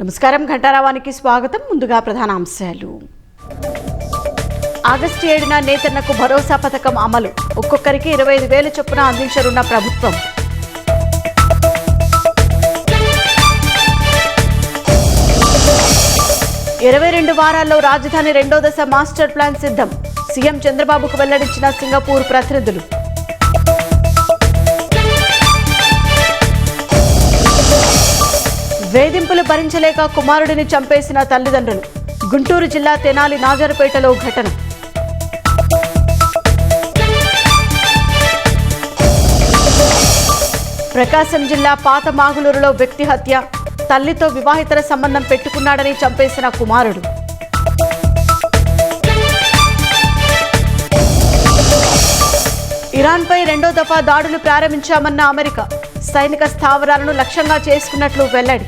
నమస్కారం. ఘంటారావానికి స్వాగతం. ముందుగా ప్రధాన అంశాలు. ఆగస్టు 7న నేతన్నకు భరోసా పథకం అమలు. ఒక్కొక్కరికి 25,000 చొప్పున అందించనున్న ప్రభుత్వం. ఇరవై 22 వారాల్లో రాజధాని రెండో దశ మాస్టర్ ప్లాన్ సిద్ధం. సీఎం చంద్రబాబుకు వెల్లడించిన సింగపూర్ ప్రతినిధులు. వేధింపులు భరించలేక కుమారుడిని చంపేసిన తల్లిదండ్రులు. గుంటూరు జిల్లా తెనాలి నాజర్పేటలో ఘటన. ప్రకాశం జిల్లా పాత మాగులూరులో వ్యక్తి హత్య. తల్లితో వివాహితర సంబంధం పెట్టుకున్నాడని చంపేసిన కుమారుడు. ఇరాన్పై రెండో దఫా దాడులు ప్రారంభించామన్న అమెరికా. సైనిక స్థావరాలను లక్ష్యంగా చేసుకున్నట్లు వెల్లడి.